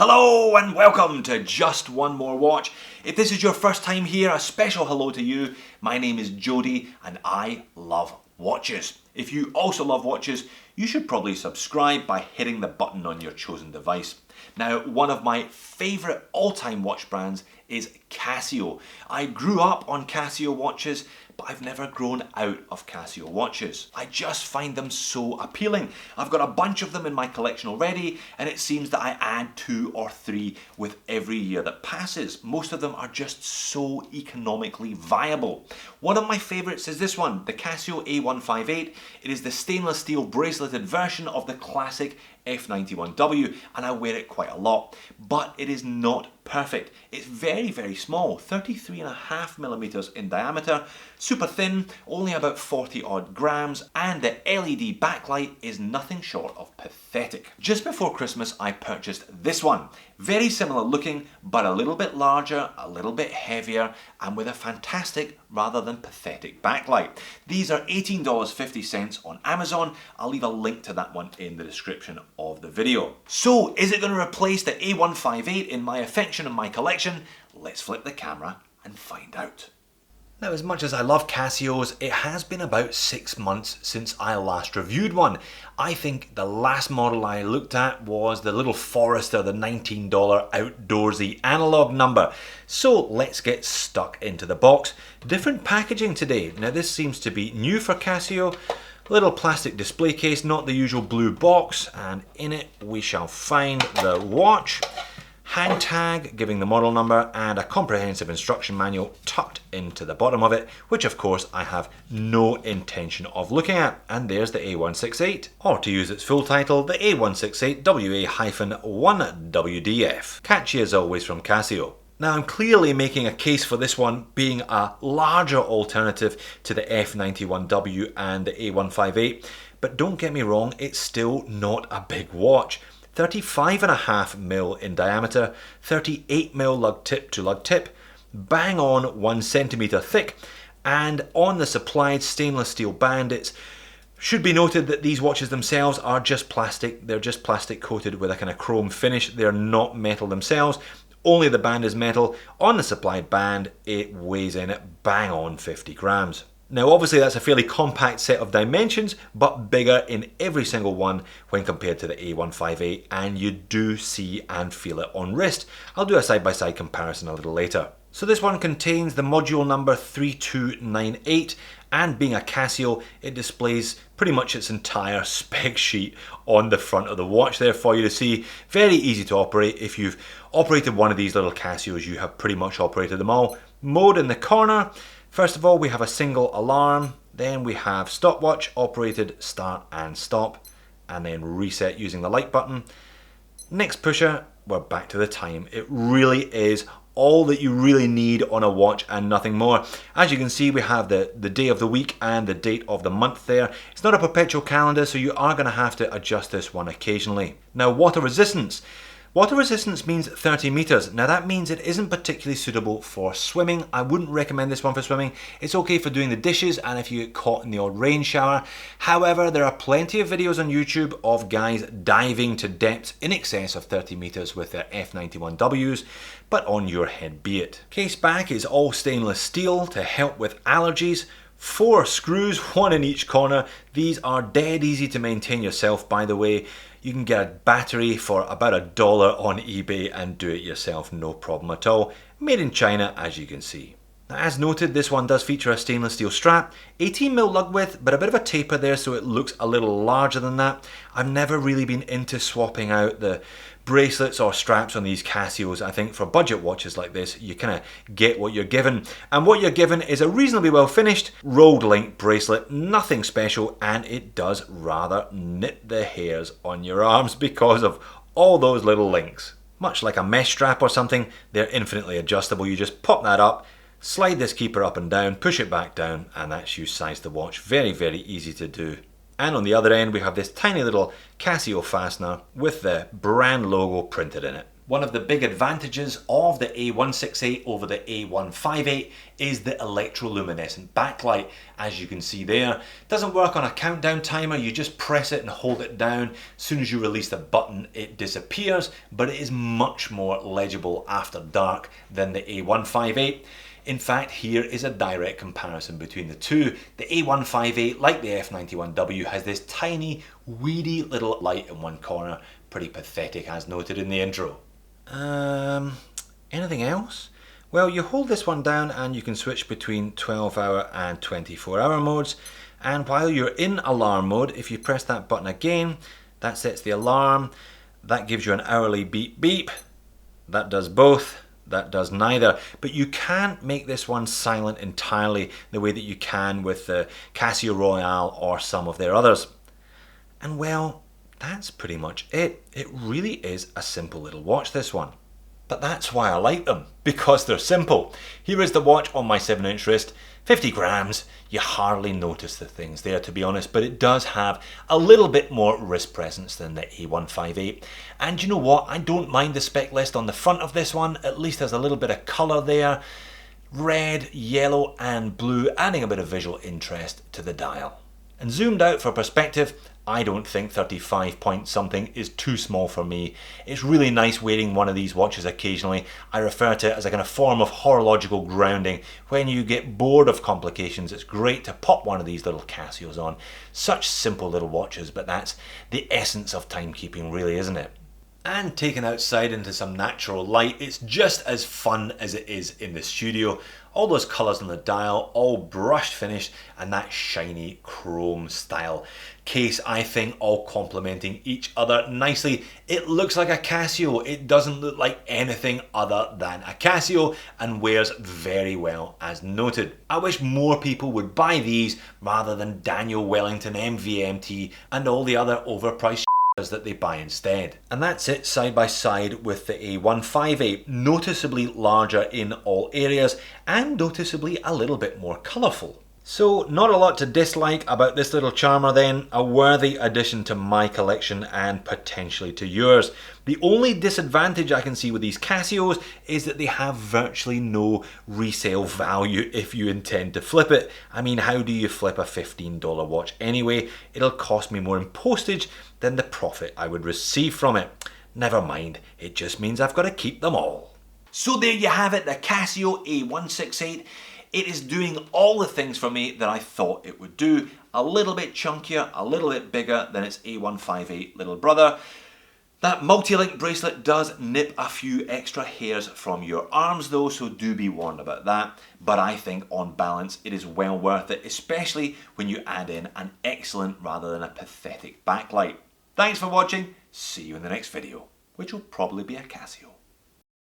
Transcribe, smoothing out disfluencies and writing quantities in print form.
Hello and welcome to Just One More Watch. If this is your first time here, a special hello to you. My name is Jody and I love watches. If you also love watches, you should probably subscribe by hitting the button on your chosen device. Now, one of my favourite all-time watch brands is Casio. I grew up on Casio watches, but I've never grown out of Casio watches. I just find them so appealing. I've got a bunch of them in my collection already, and it seems that I add 2 or 3 with every year that passes. Most of them are just so economically viable. One of my favourites is this one, the Casio A168. It is the stainless steel braceleted version of the classic F91W, and I wear it quite a lot, but it is not perfect. It's very, very small, 33.5mm in diameter, super thin, only about 40 odd grams, and the LED backlight is nothing short of pathetic. Just before Christmas, I purchased this one. Very similar looking, but a little bit larger, a little bit heavier, and with a fantastic rather than pathetic backlight. These are $18.50 on Amazon. I'll leave a link to that one in the description of the video. So, is it going to replace the A158 in my affection and my collection? Let's flip the camera and find out. Now, as much as I love Casios, it has been about 6 months since I last reviewed one. I think the last model I looked at was the little Forester, the $19 outdoorsy analog number. So let's get stuck into the box. Different packaging today. Now this seems to be new for Casio. Little plastic display case, not the usual blue box, and in it we shall find the watch. Hang tag giving the model number and a comprehensive instruction manual tucked into the bottom of it, which of course I have no intention of looking at. And there's the A168, or to use its full title, the A168 WA-1WDF. Catchy as always from Casio. Now I'm clearly making a case for this one being a larger alternative to the F91W and the A158, but don't get me wrong, it's still not a big watch. 35.5mm in diameter, 38mm lug tip to lug tip, bang on 1 centimetre thick, and on the supplied stainless steel band. It should be noted that these watches themselves are just plastic. They're just plastic coated with a kind of chrome finish. They're not metal themselves. Only the band is metal. On the supplied band, it weighs in at bang on 50 grams. Now obviously that's a fairly compact set of dimensions, but bigger in every single one when compared to the A158, and you do see and feel it on wrist. I'll do a side-by-side comparison a little later. So this one contains the module number 3298, and being a Casio, it displays pretty much its entire spec sheet on the front of the watch there for you to see. Very easy to operate. If you've operated one of these little Casios, you have pretty much operated them all. Mode in the corner. First of all, we have a single alarm, then we have stopwatch, operated start and stop, and then reset using the light button. Next pusher, we're back to the time. It really is all that you really need on a watch and nothing more. As you can see, we have the day of the week and the date of the month there. It's not a perpetual calendar, so you are going to have to adjust this one occasionally. Now, water resistance. Water resistance means 30 meters. Now that means it isn't particularly suitable for swimming. I wouldn't recommend this one for swimming. It's okay for doing the dishes and if you get caught in the odd rain shower. However, there are plenty of videos on YouTube of guys diving to depths in excess of 30 meters with their F91Ws, but on your head be it. Case back is all stainless steel to help with allergies. 4 screws, 1 in each corner. These are dead easy to maintain yourself, by the way. You can get a battery for about $1 on eBay and do it yourself, no problem at all. Made in China, as you can see. Now, as noted, this one does feature a stainless steel strap, 18mm lug width, but a bit of a taper there so it looks a little larger than that. I've never really been into swapping out the bracelets or straps on these Casios. I think for budget watches like this, you kind of get what you're given. And what you're given is a reasonably well finished rolled link bracelet, nothing special, and it does rather knit the hairs on your arms because of all those little links. Much like a mesh strap or something, they're infinitely adjustable. You just pop that up, slide this keeper up and down, push it back down, and that's you size the watch. Very, very easy to do. And on the other end, we have this tiny little Casio fastener with the brand logo printed in it. One of the big advantages of the A168 over the A158 is the electroluminescent backlight. As you can see there, it doesn't work on a countdown timer. You just press it and hold it down. As soon as you release the button, it disappears, but it is much more legible after dark than the A158. In fact, here is a direct comparison between the two. The A158, like the F91W, has this tiny, weedy little light in one corner. Pretty pathetic, as noted in the intro. Anything else? Well, you hold this one down and you can switch between 12-hour and 24-hour modes. And while you're in alarm mode, if you press that button again, that sets the alarm. That gives you an hourly beep beep. That does both. That does neither. But you can't make this one silent entirely the way that you can with the Casio Royale or some of their others. And well, that's pretty much it. It really is a simple little watch, this one. But that's why I like them, because they're simple. Here is the watch on my 7-inch wrist. 50 grams. You hardly notice the things there, to be honest, but it does have a little bit more wrist presence than the A158. And you know what? I don't mind the spec list on the front of this one. At least there's a little bit of colour there. Red, yellow and blue, adding a bit of visual interest to the dial. And zoomed out for perspective, I don't think 35 point something is too small for me. It's really nice wearing one of these watches occasionally. I refer to it as a kind of form of horological grounding. When you get bored of complications, it's great to pop one of these little Casios on. Such simple little watches, but that's the essence of timekeeping really, isn't it? And taken outside into some natural light, it's just as fun as it is in the studio. All those colours on the dial, all brushed finish, and that shiny chrome style case, I think, all complementing each other nicely. It looks like a Casio. It doesn't look like anything other than a Casio and wears very well, as noted. I wish more people would buy these rather than Daniel Wellington MVMT and all the other overpriced that they buy instead. And that's it side by side with the A158, noticeably larger in all areas and noticeably a little bit more colourful. So not a lot to dislike about this little charmer then, a worthy addition to my collection and potentially to yours. The only disadvantage I can see with these Casios is that they have virtually no resale value if you intend to flip it. I mean, how do you flip a $15 watch anyway? It'll cost me more in postage than the profit I would receive from it. Never mind, it just means I've got to keep them all. So there you have it, the Casio A168. It is doing all the things for me that I thought it would do. A little bit chunkier, a little bit bigger than its A158 little brother. That multi-link bracelet does nip a few extra hairs from your arms though, so do be warned about that. But I think on balance it is well worth it, especially when you add in an excellent rather than a pathetic backlight. Thanks for watching, see you in the next video, which will probably be a Casio.